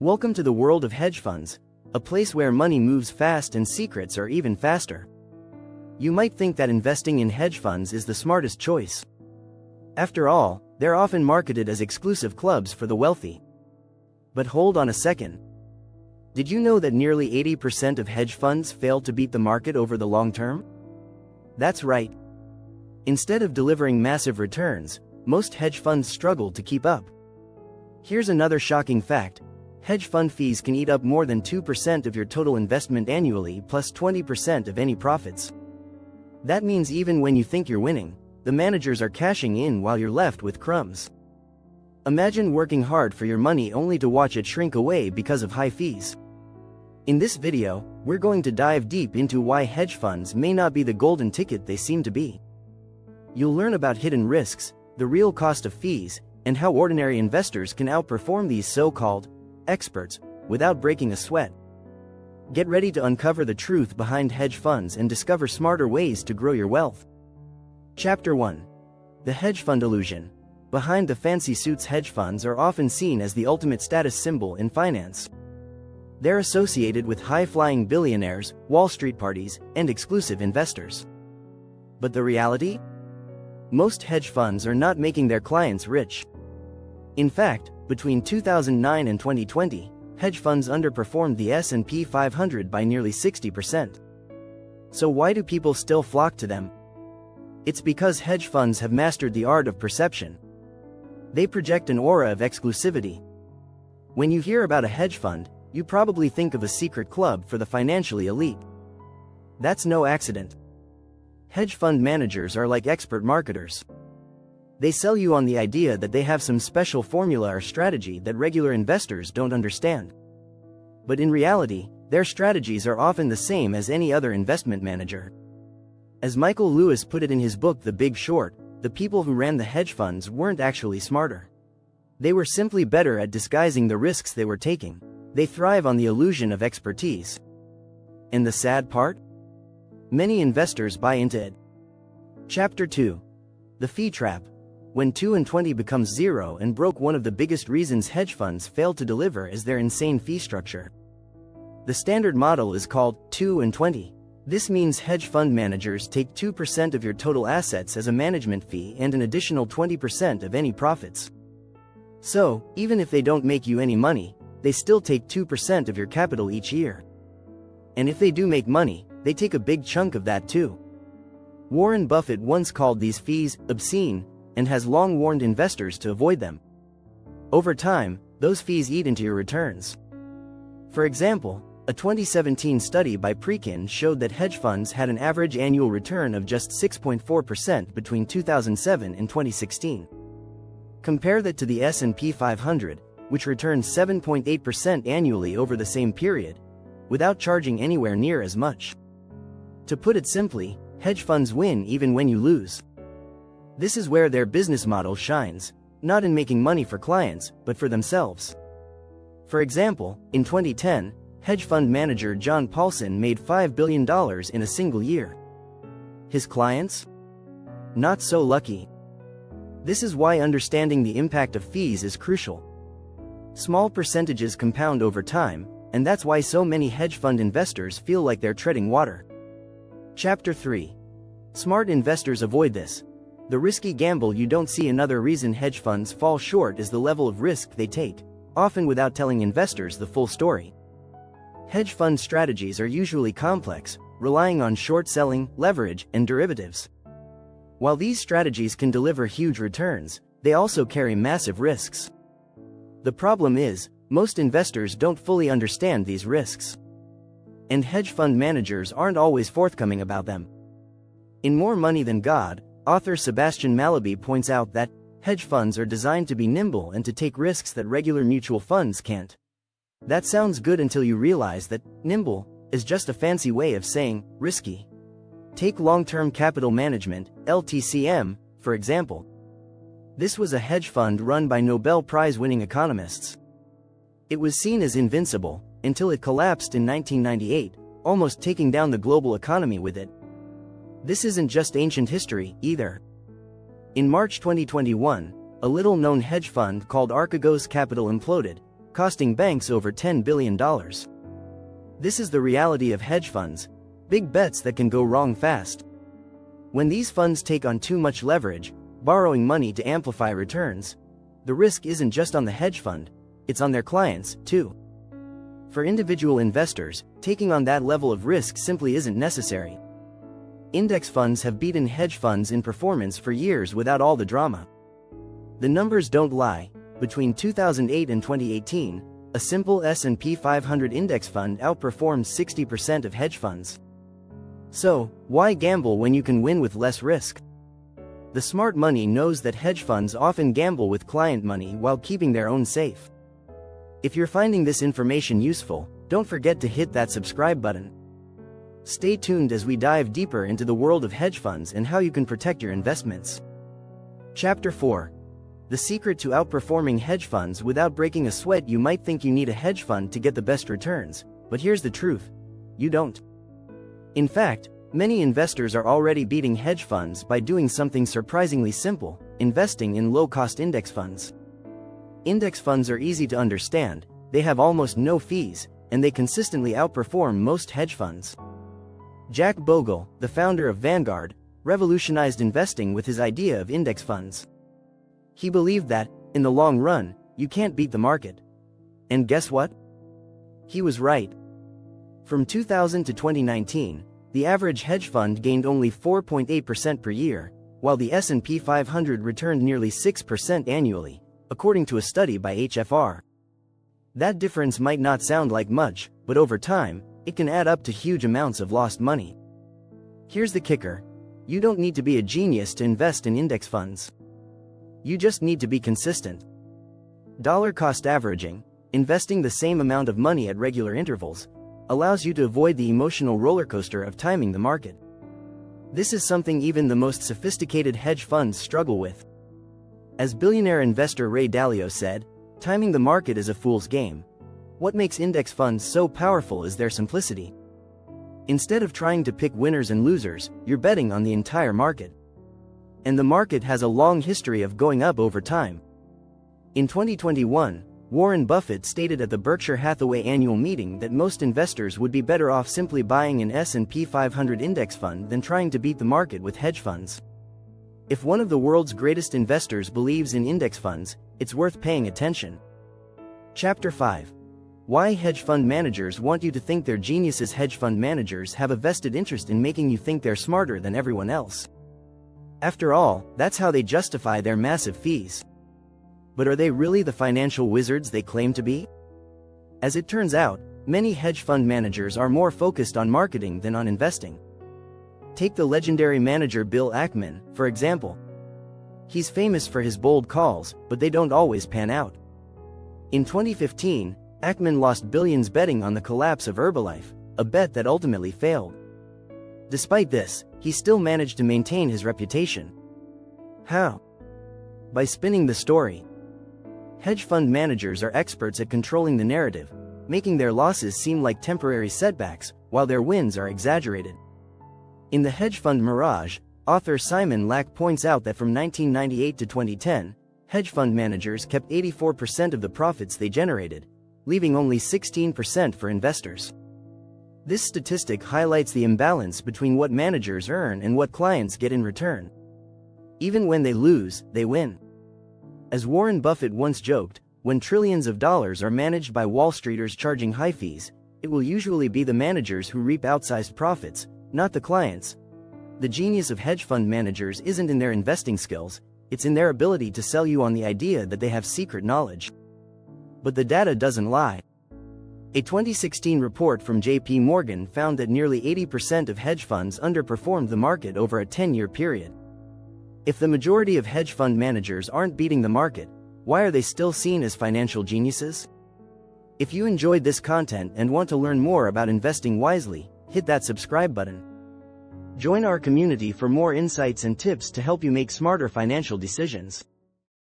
Welcome to the world of hedge funds, a place where money moves fast and secrets are even faster. You might think that investing in hedge funds is the smartest choice. After all, they're often marketed as exclusive clubs for the wealthy. But hold on a second. Did you know that nearly 80% of hedge funds fail to beat the market over the long term? That's right. Instead of delivering massive returns, most hedge funds struggle to keep up. Here's another shocking fact. Hedge fund fees can eat up more than 2% of your total investment annually plus 20% of any profits. That means even when you think you're winning, the managers are cashing in while you're left with crumbs. Imagine working hard for your money only to watch it shrink away because of high fees. In this video, we're going to dive deep into why hedge funds may not be the golden ticket they seem to be. You'll learn about hidden risks, the real cost of fees, and how ordinary investors can outperform these so-called experts without breaking a sweat. Get ready to uncover the truth behind hedge funds and discover smarter ways to grow your wealth. Chapter 1. The hedge fund illusion. Behind the fancy suits, hedge funds are often seen as the ultimate status symbol in finance. They're associated with high-flying billionaires, Wall Street parties, and exclusive investors. But the reality? Most hedge funds are not making their clients rich. In fact, between 2009 and 2020, hedge funds underperformed the S&P 500 by nearly 60%. So why do people still flock to them? It's because hedge funds have mastered the art of perception. They project an aura of exclusivity. When you hear about a hedge fund, you probably think of a secret club for the financially elite. That's no accident. Hedge fund managers are like expert marketers. They sell you on the idea that they have some special formula or strategy that regular investors don't understand. But in reality, their strategies are often the same as any other investment manager. As Michael Lewis put it in his book The Big Short, the people who ran the hedge funds weren't actually smarter. They were simply better at disguising the risks they were taking. They thrive on the illusion of expertise. And the sad part? Many investors buy into it. Chapter 2. The fee trap. When 2 and 20 becomes 0 and broke, one of the biggest reasons hedge funds fail to deliver is their insane fee structure. The standard model is called 2 and 20. This means hedge fund managers take 2% of your total assets as a management fee and an additional 20% of any profits. So, even if they don't make you any money, they still take 2% of your capital each year. And if they do make money, they take a big chunk of that too. Warren Buffett once called these fees obscene, and has long warned investors to avoid them. Over time, those fees eat into your returns. For example, a 2017 study by Prekin showed that hedge funds had an average annual return of just 6.4% between 2007 and 2016. Compare that to the S&P 500, which returned 7.8% annually over the same period, without charging anywhere near as much. To put it simply, hedge funds win even when you lose. This is where their business model shines, not in making money for clients, but for themselves. For example, in 2010, hedge fund manager John Paulson made $5 billion in a single year. His clients? Not so lucky. This is why understanding the impact of fees is crucial. Small percentages compound over time, and that's why so many hedge fund investors feel like they're treading water. Chapter 3. Smart investors avoid this. The risky gamble you don't see. Another reason hedge funds fall short is the level of risk they take, often without telling investors the full story. Hedge fund strategies are usually complex, relying on short selling, leverage, and derivatives. While these strategies can deliver huge returns, they also carry massive risks. The problem is, most investors don't fully understand these risks. And hedge fund managers aren't always forthcoming about them. In More Money Than God, author Sebastian Mallaby points out that hedge funds are designed to be nimble and to take risks that regular mutual funds can't. That sounds good until you realize that nimble is just a fancy way of saying risky. Take long-term capital management, LTCM, for example. This was a hedge fund run by Nobel Prize-winning economists. It was seen as invincible until it collapsed in 1998, almost taking down the global economy with it. This isn't just ancient history, either. In March 2021, a little-known hedge fund called Archegos Capital imploded, costing banks over $10 billion. This is the reality of hedge funds, big bets that can go wrong fast. When these funds take on too much leverage, borrowing money to amplify returns, the risk isn't just on the hedge fund, it's on their clients, too. For individual investors, taking on that level of risk simply isn't necessary. Index funds have beaten hedge funds in performance for years without all the drama. The numbers don't lie. Between 2008 and 2018, a simple S&P 500 index fund outperformed 60% of hedge funds. So, why gamble when you can win with less risk? The smart money knows that hedge funds often gamble with client money while keeping their own safe. If you're finding this information useful, don't forget to hit that subscribe button. Stay tuned as we dive deeper into the world of hedge funds and how you can protect your investments. Chapter 4. The secret to outperforming hedge funds without breaking a sweat. You might think you need a hedge fund to get the best returns, but here's the truth: you don't. In fact, many investors are already beating hedge funds by doing something surprisingly simple: investing in low-cost index funds. Index funds are easy to understand, they have almost no fees, and they consistently outperform most hedge funds. Jack Bogle, the founder of Vanguard, revolutionized investing with his idea of index funds. He believed that, in the long run, you can't beat the market. And guess what? He was right. From 2000 to 2019, the average hedge fund gained only 4.8% per year, while the S&P 500 returned nearly 6% annually, according to a study by HFR. That difference might not sound like much, but over time, it can add up to huge amounts of lost money. Here's the kicker: you don't need to be a genius to invest in index funds. You just need to be consistent. Dollar cost averaging, investing the same amount of money at regular intervals, allows you to avoid the emotional rollercoaster of timing the market. This is something even the most sophisticated hedge funds struggle with. As billionaire investor Ray Dalio said, "Timing the market is a fool's game." What makes index funds so powerful is their simplicity. Instead of trying to pick winners and losers, you're betting on the entire market. And the market has a long history of going up over time. In 2021, Warren Buffett stated at the Berkshire Hathaway annual meeting that most investors would be better off simply buying an S&P 500 index fund than trying to beat the market with hedge funds. If one of the world's greatest investors believes in index funds, it's worth paying attention. Chapter 5. Why hedge fund managers want you to think they're geniuses. Hedge fund managers have a vested interest in making you think they're smarter than everyone else. After all, that's how they justify their massive fees. But are they really the financial wizards they claim to be? As it turns out, many hedge fund managers are more focused on marketing than on investing. Take the legendary manager Bill Ackman, for example. He's famous for his bold calls, but they don't always pan out. In 2015, Ackman lost billions betting on the collapse of Herbalife, a bet that ultimately failed. Despite this, he still managed to maintain his reputation. How? By spinning the story. Hedge fund managers are experts at controlling the narrative, making their losses seem like temporary setbacks, while their wins are exaggerated. In The Hedge Fund Mirage, author Simon Lack points out that from 1998 to 2010, hedge fund managers kept 84% of the profits they generated, leaving only 16% for investors. This statistic highlights the imbalance between what managers earn and what clients get in return. Even when they lose, they win. As Warren Buffett once joked, when trillions of dollars are managed by Wall Streeters charging high fees, it will usually be the managers who reap outsized profits, not the clients. The genius of hedge fund managers isn't in their investing skills, it's in their ability to sell you on the idea that they have secret knowledge. But the data doesn't lie. A 2016 report from J.P. Morgan found that nearly 80% of hedge funds underperformed the market over a 10-year period. If the majority of hedge fund managers aren't beating the market, why are they still seen as financial geniuses? If you enjoyed this content and want to learn more about investing wisely, hit that subscribe button. Join our community for more insights and tips to help you make smarter financial decisions.